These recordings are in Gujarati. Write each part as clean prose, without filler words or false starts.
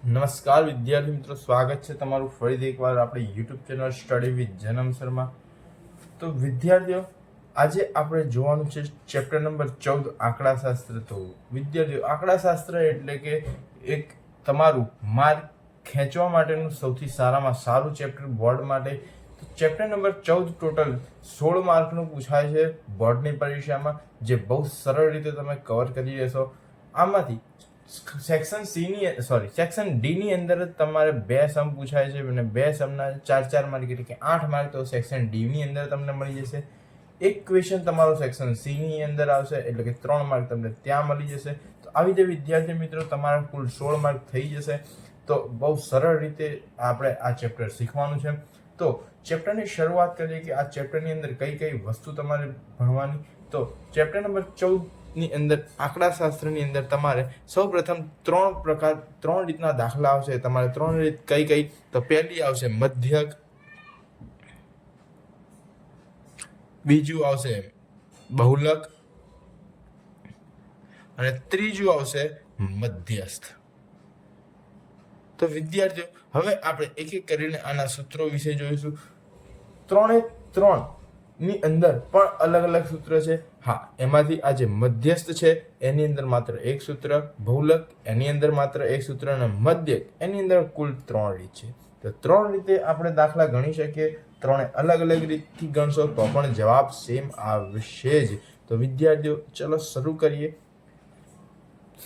નમસ્કાર વિદ્યાર્થી મિત્રો, સ્વાગત છે તમારું ફરીથી એકવાર આપણી યુટ્યુબ ચેનલ સ્ટડી વિથ જનમ શર્મા. તો વિદ્યાર્થીઓ, આજે આપણે જોવાનું છે ચેપ્ટર નંબર 14 આંકડાશાસ્ત્ર. તો વિદ્યાર્થીઓ, આંકડાશાસ્ત્ર એટલે કે એક તમારું માર્ક ખેંચવા માટેનું સૌથી સારામાં સારું ચેપ્ટર બોર્ડ માટે. તો ચેપ્ટર નંબર 14 ટોટલ 16 માર્કનું પૂછાય છે બોર્ડની પરીક્ષામાં, જે બહુ સરળ રીતે તમે કવર કરી લેશો. આમાંથી સેક્શન ડી ની અંદર તમારે 2 સમ પૂછાય છે અને 2 સમના 4 માર્ક એટલે કે 8 માર્ક તો સેક્શન ડી ની અંદર તમને મળી જશે. એક ક્વેશ્ચન તમારો સેક્શન સી ની અંદર આવશે એટલે કે 3 માર્ક તમને ત્યાં મળી જશે. તો આવી રીતે વિદ્યાર્થી મિત્રો તમારા કુલ 16 માર્ક થઈ જશે. તો બહુ સરળ રીતે આપણે આ ચેપ્ટર શીખવાનું છે. તો ચેપ્ટરની શરૂઆત કરીએ કે આ ચેપ્ટરની અંદર કઈ કઈ વસ્તુ તમારે ભણવાની. તો ચેપ્ટર નંબર 14 ની અંદર આંકડાશાસ્ત્રની અંદર તમારે સૌપ્રથમ 3 રીતના દાખલા આવશે. તમારે 3 રીત કઈ તો પહેલી આવશે મધ્યક, બીજું આવશે બહુલક અને ત્રીજું આવશે મધ્યસ્થ. તો વિદ્યાર્થીઓ, હવે આપણે એક એક કરીને આના સૂત્રો વિશે જોઈશું. 3 ની અંદર પણ અલગ અલગ સૂત્ર છે. હા, એમાંથી આ જે મધ્યસ્થ છે એની અંદર માત્ર એક સૂત્ર, બહુલક એની અંદર માત્ર એક સૂત્ર અને મધ્યક એની અંદર કુલ 3 રીત છે. તો 3 રીતે આપણે દાખલા ગણી શકીએ. 3 અલગ અલગ રીતથી ગણશો તો પણ જવાબ સેમ આવશે જ. તો વિદ્યાર્થીઓ, ચલો શરૂ કરીએ.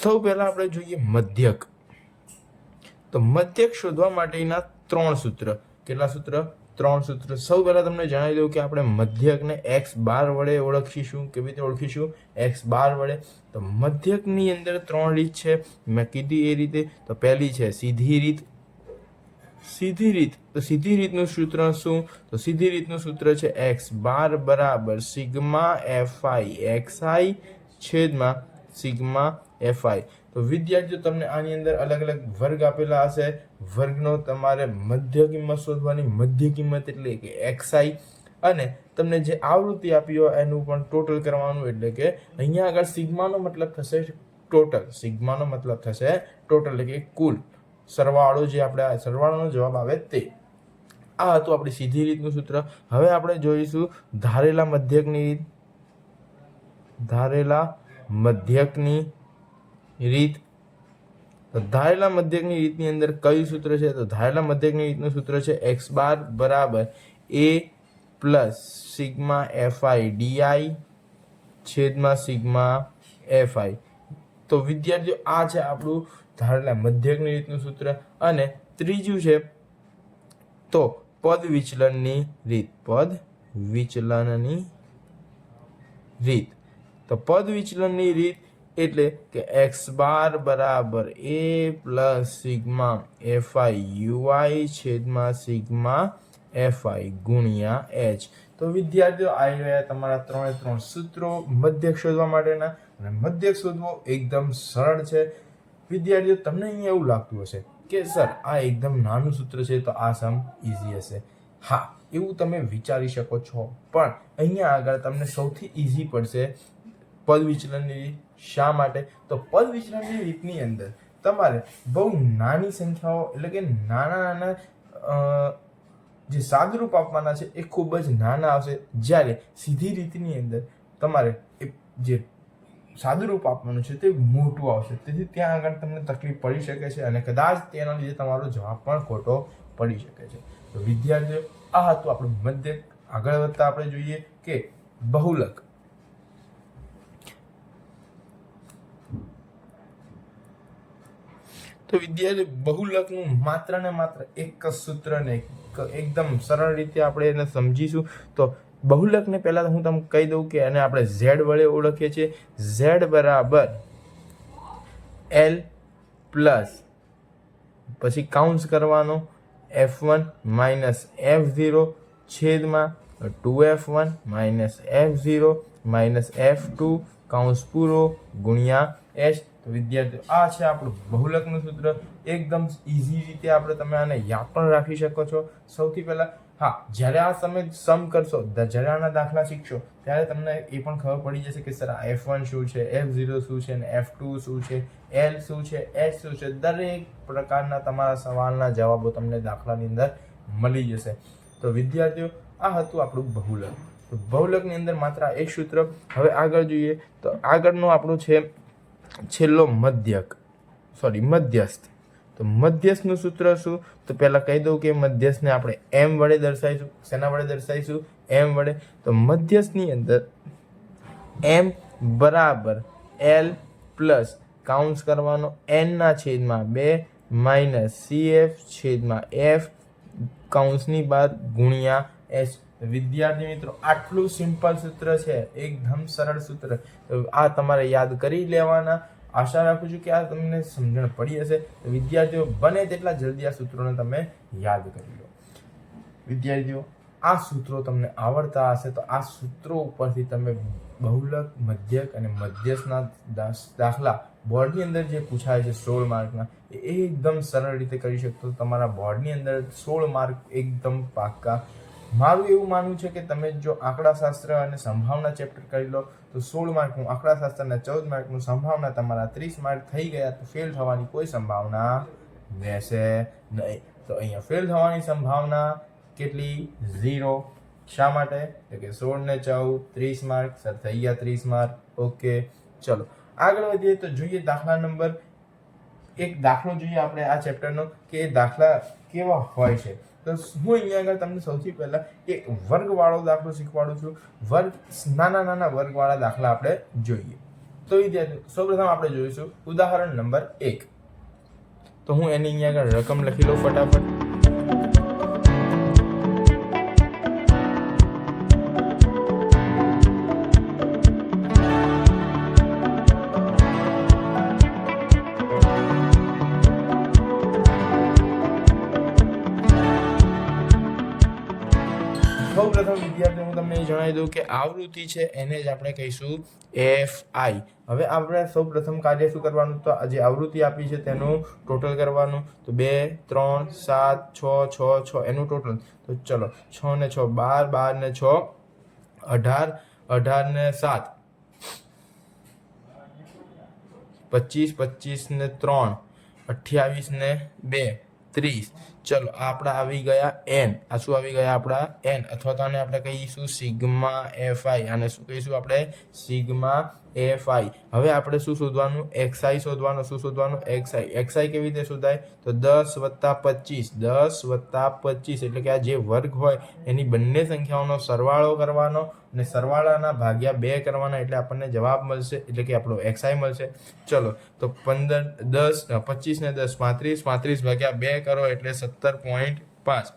સૌ પહેલા આપણે જોઈએ મધ્યક. તો મધ્યક શોધવા માટેના 3 સૂત્ર. કેટલા સૂત્ર? 3 સૂત્ર. સૌ પહેલા તમને જણાવી દઉં કે આપણે મધ્યકને x બાર વડે ઓળખીશું. કેવી રીતે ઓળખીશું? x બાર વડે. તો મધ્યકની અંદર 3 રીત છે, મેં કીધી એ રીતે. તો પહેલી છે સીધી રીત. તો સીધી રીતનું સૂત્ર શું? તો સીધી રીતનું સૂત્ર છે x બાર બરાબર સિગ્મા fi xi છેદમાં સિગ્મા fi. તો વિદ્યાર્થીઓ, તમને આની અંદર અલગ અલગ વર્ગ આપેલા હશે. વર્ગનો તમારે મધ્ય કિંમત શોધવાની. મધ્ય કિંમત એટલે કે xi, અને તમને જે આવૃત્તિ આપી હોય એનું પણ ટોટલ કરવાનું. એટલે કે અહીંયા આગળ સિગ્માનો મતલબ થશે ટોટલ. સિગ્માનો મતલબ થશે ટોટલ એટલે કે કુલ સરવાળો. જે આપણે સરવાળાનો જવાબ આવે તે. આ હતું આપણી સીધી રીતનું સૂત્ર. હવે આપણે જોઈશું ધારેલા મધ્યકની રીત. ધારેલા મધ્યકની રીત. તો ધારેલા મધ્યકની રીતની અંદર કયું સૂત્ર છે? તો ધારેલા મધ્યકની રીતનું સૂત્ર છે x બાર બરાબર a plus sigma fi di છેદમાં સિગ્મા fi. તો વિદ્યાર્થીઓ, આ છે આપણું ધારેલા મધ્યકની રીતનું સૂત્ર. અને ત્રીજું છે તો પદ વિચલનની રીત. પદ વિચલનની રીત. તો પદ વિચલનની રીત એટલે કે x બાર બરાબર a plus sigma fi ui છેદમાં સિગ્મા fi ગુણ્યા h. તો વિદ્યાર્થીઓ, આવી રહ્યા તમારા 3 સૂત્રો મધ્યક શોધવા માટેના. અને મધ્યક શોધવો એકદમ સરળ છે. વિદ્યાર્થીઓ, તમને અહીંયા એવું લાગતું હશે કે સર આ એકદમ નાનું સૂત્ર છે તો આ સમ ઇઝી હશે. હા, એવું તમે વિચારી શકો છો, પણ અહીંયા આગળ તમને સૌથી ઇઝી પડશે પદ વિચલનની રીત. શા માટે? તો પદ વિચલનની રીતની અંદર તમારે બહુ નાની સંખ્યાઓ એટલે કે નાના જે સાદુરૂપ આપવાના છે એ ખૂબ જ નાના આવશે. જ્યારે સીધી રીતની અંદર તમારે જે સાદુરૂપ આપવાનું છે તે મોટું આવશે. તેથી ત્યાં આગળ તમને તકલીફ પડી શકે છે અને કદાચ તેના લીધે તમારો જવાબ પણ ખોટો પડી શકે છે. તો વિદ્યાર્થીઓ, આ હતું આપણું મધ્યક. આગળ વધતા આપણે જોઈએ કે બહુલક. તો વિદ્યાર્થી, બહુલકનું માત્ર ને માત્ર એક જ સૂત્રને એકદમ સરળ રીતે આપણે એને સમજીશું. તો બહુલકને પહેલા હું તમને કહી દઉં કે એને આપણે z વડે ઓળખીએ છીએ. z બરાબર l પ્લસ પછી કાઉન્સ કરવાનો f1 માઇનસ f0 છેદમાં 2f1 minus f0 minus f2 કાઉન્સ પૂરો ગુણ્યા h. તો વિદ્યાર્થીઓ, આ છે આપણું બહુલકનું સૂત્ર. એકદમ ઇઝી રીતે તમે આને યાદ પણ રાખી શકો છો. સૌથી પહેલા હા, જ્યારે આ તમે સમ કરશો, જ્યારે આના દાખલા શીખશો ત્યારે તમને એ પણ ખબર પડી જશે કે સર આ F1 શું છે, F0 શું છે, અને F2 શું છે, L શું છે, H શું છે. દરેક પ્રકારના તમારા સવાલના જવાબો તમને દાખલાની અંદર મળી જશે. તો વિદ્યાર્થીઓ, આ હતું આપણું બહુલક. તો બહુલકની અંદર માત્ર એક સૂત્ર. હવે આગળ જોઈએ તો આગળનું આપણું છે છેલ્લો મધ્યસ્થ. તો મધ્યસ્થનું સૂત્ર શું? તો પહેલા કહી દઉં કે મધ્યસ્થને આપણે m વડે દર્શાવીશું. શેના વડે દર્શાવીશું? m વડે. તો મધ્યસ્થની અંદર m બરાબર l પ્લસ કાઉન્સ કરવાનો n ના છેદમાં 2 માઇનસ cf છેદમાં f કાઉન્સની બાદ ગુણ્યા h. વિદ્યાર્થી મિત્રો, આટલું સિમ્પલ સૂત્ર છે, એકદમ સરળ સૂત્ર. આ તમારે યાદ કરી લેવાના. આશા રાખું છું કે આ તમને સમજણ પડી હશે. તો વિદ્યાર્થીઓ, બને તેટલા જલ્દી આ સૂત્રોને તમે યાદ કરી લો. વિદ્યાર્થીઓ, આ સૂત્રો તમને આવડતા હશે તો આ સૂત્રો ઉપરથી તમે બહુલક, મધ્યક અને મધ્યસ્થના દાખલા બોર્ડની અંદર જે પૂછાય છે 16 માર્કના, એ એકદમ સરળ રીતે કરી શકતો. તમારા બોર્ડની અંદર 16 માર્ક એકદમ પાક્કા. મારું એવું માનવું છે કે તમે જો આંકડાશાસ્ત્ર અને સંભાવના ચેપ્ટર કરી લો તો 16 માર્કનું આંકડાશાસ્ત્ર અને 14 માર્કનું સંભાવના તમારા 30 માર્ક થઈ ગયા. તો ફેલ થવાની કોઈ સંભાવના રહેશે નહીં. તો અહીંયા ફેલ થવાની સંભાવના કેટલી? 0. શા માટે? તો કે 16 ને 14 30 માર્ક. સર થઈ ગયા 30 માર્ક. ઓકે, ચલો આગળ વધીએ. તો જોઈએ દાખલા નંબર એક. દાખલો જોઈએ આપણે આ ચેપ્ટરનો કે દાખલા કેવા હોય છે. તો હું અહીંયા આગળ તમને સૌથી પહેલા એક વર્ગવાળો દાખલો શીખવાડું છું. નાના વર્ગવાળા દાખલા આપણે જોઈએ. તો વિદ્યાર્થીઓ, સૌપ્રથમ આપણે જોઈશું ઉદાહરણ નંબર 1. તો હું એની અહીંયા આગળ રકમ લખી લઉં ફટાફટ. સૌપ્રથમ વિદ્યાર્થીઓ, હું તમને જણાવી દઉં કે આવૃત્તિ છે એને જ આપણે કહીશું FI. હવે આપણે સૌપ્રથમ કાર્ય શું કરવાનું? તો જે આવૃત્તિ આપી છે તેનું ટોટલ કરવાનું. તો 2 3 7 6 6 6 એનું ટોટલ. તો ચલો 6 ને 6 12, 12 ને 6 18, 18 ને 7 25, 25 ને 3 28 ને 2 30. ચલો આપણા આવી ગયા n. આ શું આવી ગયા? આપણા n, અથવા તો આને આપણે કહીશું સિગ્મા FI. આને શું કહીશું આપણે? Sigma FI. હવે આપણે શું શોધવાનું? xi શોધવાનું. શું શોધવાનું? xi કેવી રીતે શોધાય? તો 10 + 25, 10 + 25 એટલે કે આ જે વર્ગ હોય એની બંને સંખ્યાઓનો સરવાળો કરવાનો અને સરવાળાના ભાગ્યા 2 કરવાના એટલે આપણને જવાબ મળશે, એટલે કે આપણો xi મળશે. ચલો તો 15 10 25 ને 10 35, 35 ભાગ્યા 2 કરો એટલે 17.5.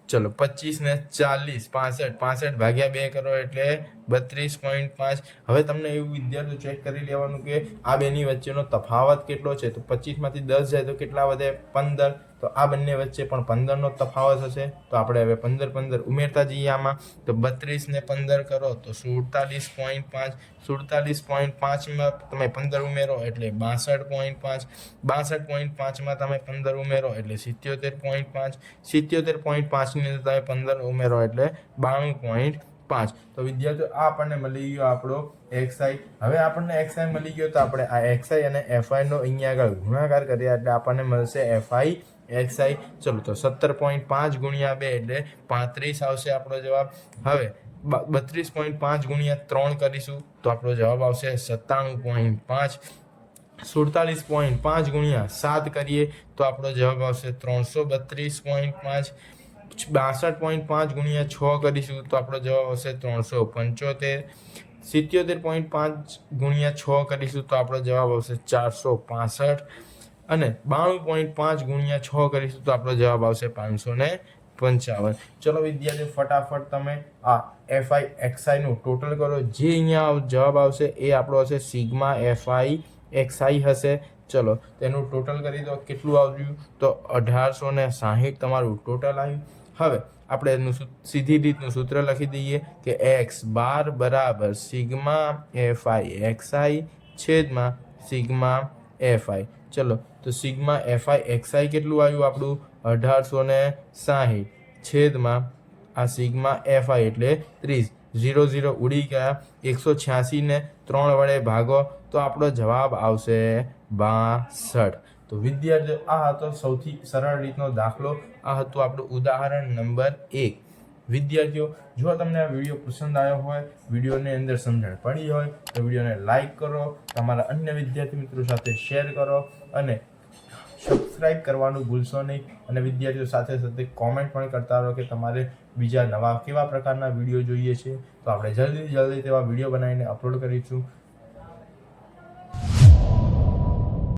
ચલો 25 ને 40 65, 65 ભાગ્યા 2 કરો એટલે 32.5. હવે તમને એવું વિદ્યાર્થીઓ ચેક કરી લેવાનું કે આ બેની વચ્ચેનો તફાવત કેટલો છે. તો 25 માંથી 10 જાય તો કેટલા વધે? 15. તો આ બંને વચ્ચે પણ 15 નો તફાવત હશે. તો આપણે હવે 15 ઉમેરતા જઈએ આમાં. તો 32 ને 15 કરો તો 47.5. 47.5 માં તમે 15 ઉમેરો એટલે 62.5. 62.5 માં તમે 15 ઉમેરો એટલે 77.5. 77.5 ની અંદર તમે 15 ઉમેરો એટલે 92.5. તો વિદ્યાર્થીઓ, આ આપણને મળી ગયો આપણો xi. હવે આપણને xi મળી ગયો તો આપણે આ xi અને fi નો અહીંયા આગળ ગુણાકાર કર્યા એટલે આપણને મળશે fi xi. ચલો તો 17.5 ગુણ્યા 2 એટલે 35 આવશે આપણો જવાબ. હવે 32.5 ગુણ્યા 3 કરીશું તો આપણો જવાબ આવશે 97.5. 47.5 ગુણ્યા 7 કરીએ તો આપણો જવાબ આવશે 332.5. 62.5 ગુણ્યા 6 કરીશું તો આપણો જવાબ આવશે 375. 77.5 ગુણ્યા 6 કરીશું તો આપણો જવાબ આવશે 465. અને 92.5 ગુણ્યા 6 કરીશું તો આપણો જવાબ આવશે 555. ચલો વિદ્યાર્થીઓ, ફટાફટ તમે આ FI xi નું ટોટલ કરો. જે અહીંયા જવાબ આવશે એ આપણો હશે સિગ્મા FI xi હશે. ચલો તેનું ટોટલ કરી દો. કેટલું આવ્યું? તો 1860 તમારું ટોટલ આવ્યું. હવે આપણે એનું સીધી રીતનું સૂત્ર લખી દઈએ કે x બાર બરાબર સિગ્મા FI xi છેદમાં સિગ્મા FI. ચલો તો સિગ્મા FI xi કેટલું આવ્યું આપણું? 1860. છેદમાં આ સિગ્મા FI એટલે 30. 0 0 ઉડી ગયા. 186 ને 3 વડે ભાગો તો આપણો જવાબ આવશે 62. તો વિદ્યાર્થીઓ આ હતો સૌથી સરળ રીતનો દાખલો. આ હતું આપણું ઉદાહરણ નંબર 1. વિદ્યાર્થીઓ જો તમને આ વિડીયો પસંદ આવ્યો હોય, વિડીયોની અંદર સમજણ પડી હોય તો વિડીયોને લાઈક કરો, તમારા અન્ય વિદ્યાર્થી મિત્રો સાથે શેર કરો અને સબસ્ક્રાઇબ કરવાનું ભૂલશો નહીં. અને વિદ્યાર્થીઓ સાથે સાથે કોમેન્ટ પણ કરતા રહો કે તમારે બીજા નવા કેવા પ્રકારના વિડીયો જોઈએ છે, તો આપણે જલ્દી તેવા વિડીયો બનાવીને અપલોડ કરીશું.